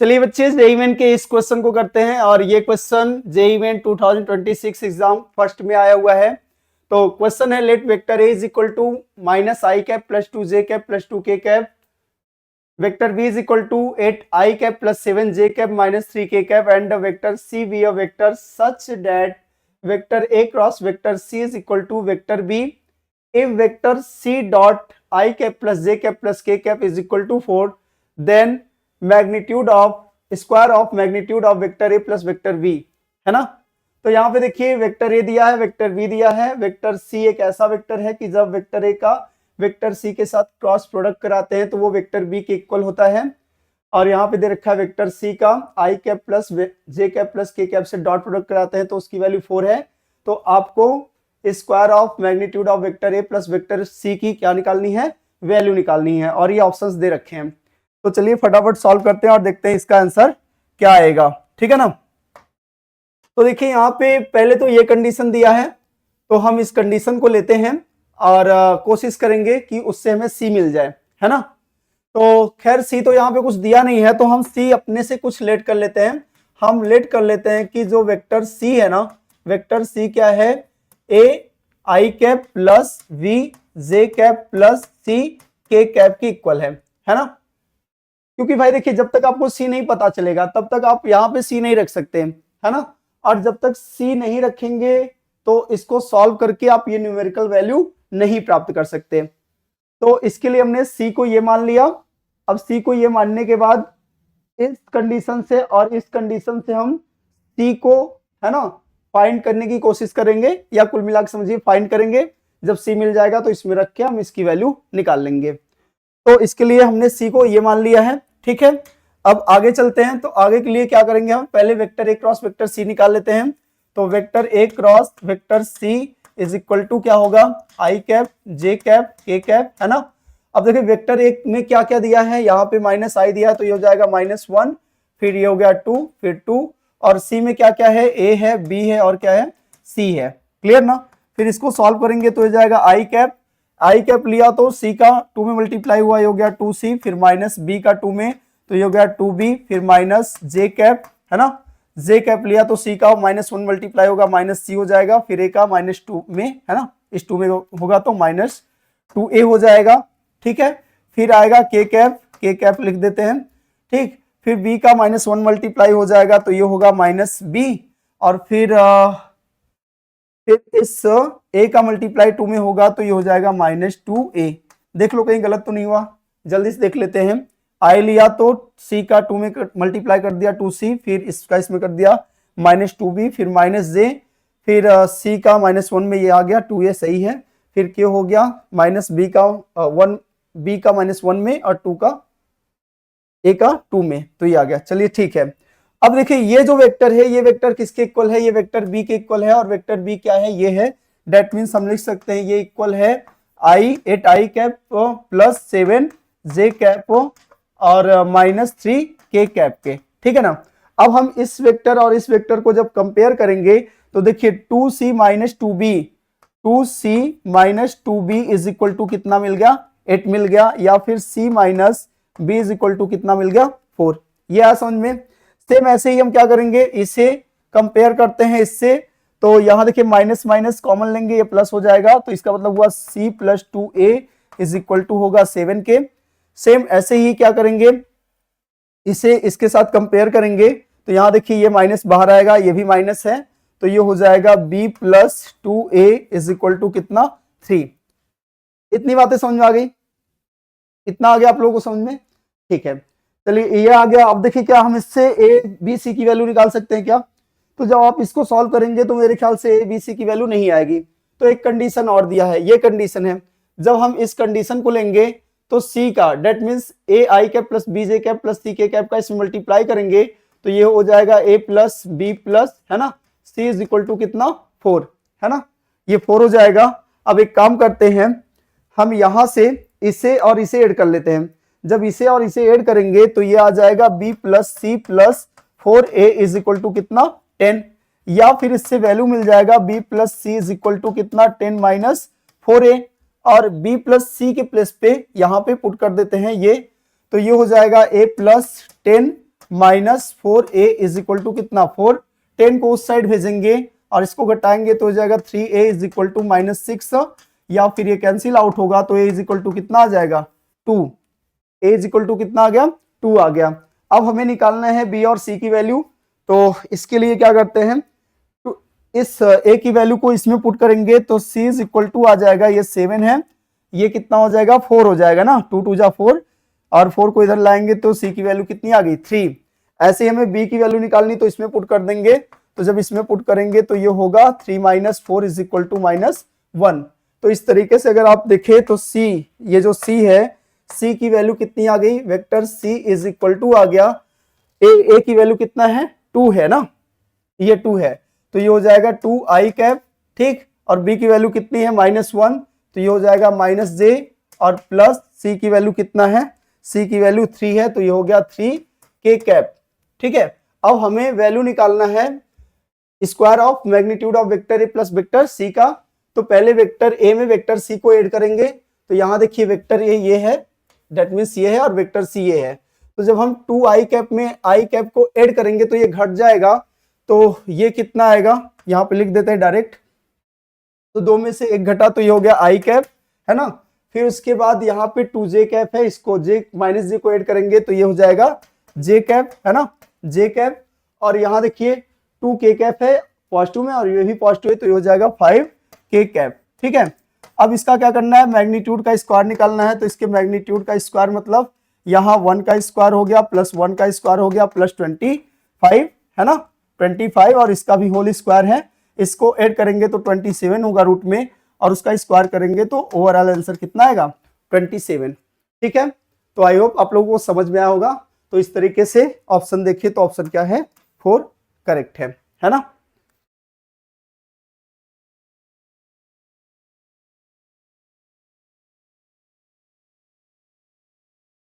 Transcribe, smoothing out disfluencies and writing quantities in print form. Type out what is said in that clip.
चलिए बच्चे JEE main के इस क्वेश्चन को करते हैं और ये question JEE main 2026 exam first में आया हुआ है। तो क्वेश्चन है let vector A is equal to minus i cap plus 2 j cap plus 2 k cap, vector B is equal to 8 i cap plus 7 j cap minus 3 k cap and vector C be a vector such that vector A cross vector C is equal to vector B if vector c dot I cap plus j cap plus k cap is equal to 4 then magnitude of square of magnitude of vector a plus vector b है ना। तो यहाँ पे देखिए vector A दिया है, vector B दिया है, वेक्टर सी एक ऐसा वेक्टर है कि जब वेक्टर ए का वेक्टर सी के साथ क्रॉस प्रोडक्ट कराते हैं तो वो वेक्टर बी के इक्वल होता है। और यहाँ पे दे रखा है वेक्टर सी का i cap plus j cap plus k cap से डॉट प्रोडक्ट कराते हैं तो उसकी वैल्यू 4 है। तो आपको square of magnitude of vector A plus vector C की क्या निकालनी है, वैल्यू निकालनी है और ये ऑप्शंस दे रखे हैं। तो चलिए फटाफट सॉल्व करते हैं और देखते हैं इसका आंसर क्या आएगा, ठीक है ना। तो देखिए यहाँ पे पहले तो ये कंडीशन दिया है तो हम इस कंडीशन को लेते हैं और कोशिश करेंगे कि उससे हमें सी मिल जाए, है ना। तो खैर सी तो यहाँ पे कुछ दिया नहीं है तो हम सी अपने से कुछ लेट कर लेते हैं। हम लेट कर लेते हैं कि जो वेक्टर सी है ना, वेक्टर सी क्या है, A I cap plus B J cap plus C K cap की इक्वल है ना। क्योंकि भाई देखिए जब तक आपको सी नहीं पता चलेगा तब तक आप यहाँ पे सी नहीं रख सकते, है ना। और जब तक सी नहीं रखेंगे तो इसको सॉल्व करके आप ये न्यूमेरिकल वैल्यू नहीं प्राप्त कर सकते। तो इसके लिए हमने सी को ये मान लिया। अब सी को ये मानने के बाद इस कंडीशन से और इस कंडीशन से हम सी को, है ना, फाइंड करने की कोशिश करेंगे या कुल मिलाकर समझिए फाइंड करेंगे। जब सी मिल जाएगा तो इसमें रख के हम इसकी वैल्यू निकाल लेंगे। तो इसके लिए हमने सी को ये मान लिया है, ठीक है। अब आगे चलते हैं। तो आगे के लिए क्या करेंगे, हम पहले vector A cross vector C निकाल लेते हैं। तो vector A cross vector C is equal to क्या होगा, i cap j cap k cap, है ना। अब देखिए वेक्टर ए में क्या क्या दिया है, यहाँ पे माइनस आई दिया है तो ये हो जाएगा -1, फिर ये हो गया 2, फिर 2, और सी में क्या क्या है, ए है, बी है और क्या है, सी है। क्लियर ना। फिर इसको सॉल्व करेंगे तो हो जाएगा आई कैप लिया तो सी का 2 में मल्टीप्लाई हुआ, ये हो गया 2c, फिर माइनस बी का 2 में तो ये हो गया 2b, फिर माइनस जे कैप, है ना। जे कैप लिया तो सी का -1 मल्टीप्लाई होगा -c हो जाएगा, फिर ए का -2 में, है ना, इस 2 में होगा तो -2a हो जाएगा, ठीक है। फिर आएगा के कैप लिख देते हैं, ठीक। फिर b का -1 मल्टीप्लाई हो जाएगा तो ये होगा -b, और फिर इस a का मल्टीप्लाई 2 में होगा तो ये हो जाएगा -2a। देख लो कहीं गलत तो नहीं हुआ, जल्दी से देख लेते हैं। i लिया तो c का 2 में मल्टीप्लाई कर दिया 2c, फिर इसका इसमें कर दिया -2b, फिर -j, फिर c का -1 में ये आ गया 2a, सही है। फिर क्या हो गया -b का 1 में और 2 का a का 2 में, तो ये आ गया। चलिए ठीक है। अब देखिए ये जो वेक्टर है ये वेक्टर किसके इक्वल है, ये वेक्टर b के इक्वल है, और वेक्टर b क्या है, ये है। दैट मीन्स हम लिख सकते हैं ये इक्वल है 8 i cap plus 7 j cap और -3 के कैप के, ठीक है ना। अब हम इस वेक्टर और इस वेक्टर को जब कंपेयर करेंगे तो देखिए 2c minus 2b is equal to कितना मिल गया, 8 मिल गया, या फिर c minus b is equal to कितना मिल गया, 4। ये आ समझ में। सेम ऐसे ही हम क्या करेंगे, इसे कंपेयर करते हैं इससे। तो यहां देखिए माइनस माइनस कॉमन लेंगे, ये प्लस हो जाएगा, तो इसका मतलब हुआ c plus 2a is equal to होगा 7 के। सेम ऐसे ही क्या करेंगे, इसे इसके साथ कंपेयर करेंगे तो यहां देखिए ये माइनस बाहर आएगा, ये भी माइनस है, तो ये हो जाएगा b plus 2a is equal to कितना, 3। इतनी बातें समझ में आ गई, इतना आ गया आप लोगों को समझ में, ठीक है। चलिए ये आ गया। अब देखिए क्या हम इससे a b c की वैल्यू निकाल सकते हैं क्या। तो जब आप इसको सॉल्व करेंगे तो मेरे ख्याल से a b c की वैल्यू नहीं आएगी। तो एक कंडीशन और दिया है, ये कंडीशन है, जब हम इस कंडीशन को लेंगे तो c का that means a I cap plus b J cap plus c के कैप का इसमें मल्टीप्लाई करेंगे तो ये हो जाएगा a प्लस b प्लस, है ना, c इज इक्वल टू कितना, 4, है ना, ये 4 हो जाएगा। अब एक काम करते हैं, हम यहां से इसे और इसे ऐड कर लेते हैं। जब इसे और इसे ऐड करेंगे तो ये आ जाएगा b plus C plus 4a is equal to कितना, 10, या फिर इससे वैल्यू मिल जाएगा b plus C is equal to कितना, 10 माइनस 4a, और b प्लस सी के प्लेस पे यहाँ पे पुट कर देते हैं ये, तो ये हो जाएगा a plus 10 -4a is equal to कितना 4, 10 को उस साइड भेजेंगे और इसको घटाएंगे तो हो जाएगा 3a इज इक्वल टू -6, या फिर ये कैंसिल आउट होगा तो a इज इक्वल टू कितना आ जाएगा 2, a इज इक्वल टू कितना आ गया 2 आ गया। अब हमें निकालना है b और c की वैल्यू, तो इसके लिए क्या करते हैं, तो इस a की वैल्यू को इसमें पुट करेंगे तो c इज इक्वल टू आ जाएगा, ये 7 है, ये कितना हो जाएगा 4 हो जाएगा ना, 2 2 जा 4, और 4 को इधर लाएंगे तो c की वैल्यू कितनी आ गई 3। ऐसे ही हमें b की वैल्यू निकालनी तो इसमें पुट कर देंगे, तो जब इसमें पुट करेंगे तो ये होगा 3 - 4 इज इक्वल टू -1। तो इस तरीके से अगर आप देखें तो c, ये जो c है, c की वैल्यू कितनी आ गई, vector c is equal to आ गया, a की वैल्यू कितना है 2 है ना, ये 2 है, तो ये हो जाएगा 2i कैप, ठीक, और b की वैल्यू कितनी है -1, तो ये हो जाएगा -j, और प्लस c की वैल्यू कितना है, c की वैल्यू 3 है, तो ये हो गया 3k कैप। ठीक है, अब हमें वैल्यू निकालना है square of magnitude of vector A plus vector C का। तो पहले वेक्टर ए में वेक्टर सी को ऐड करेंगे, तो यहां देखिए वेक्टर ए ये है, दैट मीन्स ये है, और वेक्टर सी ये है, तो जब हम 2i कैप में i कैप को ऐड करेंगे तो ये घट जाएगा, तो ये कितना आएगा, यहाँ पे लिख देते हैं डायरेक्ट, तो 2 में से 1 घटा तो ये हो गया i कैप, है ना। फिर उसके बाद यहाँ पे 2j कैप है, इसको j - j को ऐड करेंगे तो ये हो जाएगा j कैप, है ना, j कैप, और यहाँ देखिए 2k कैप है पॉजिटिव में और ये भी पॉजिटिव है, तो ये हो जाएगा 5k कैप। ठीक है, अब इसका क्या करना है, मैग्नीट्यूड का स्क्वायर निकालना है, तो इसके मैग्नीट्यूड का स्क्वायर मतलब यहाँ 1 का स्क्वायर हो गया प्लस 1 का स्क्वायर हो गया प्लस 25, है ना, 25, और इसका भी होल स्क्वायर है, इसको ऐड करेंगे तो 27 होगा रूट में, और उसका स्क्वायर करेंगे तो ओवरऑल आंसर कितना आएगा 27। ठीक है, तो आई होप आप लोगों को समझ में आया होगा। तो इस तरीके से ऑप्शन देखिए तो ऑप्शन क्या है 4 करेक्ट है ना।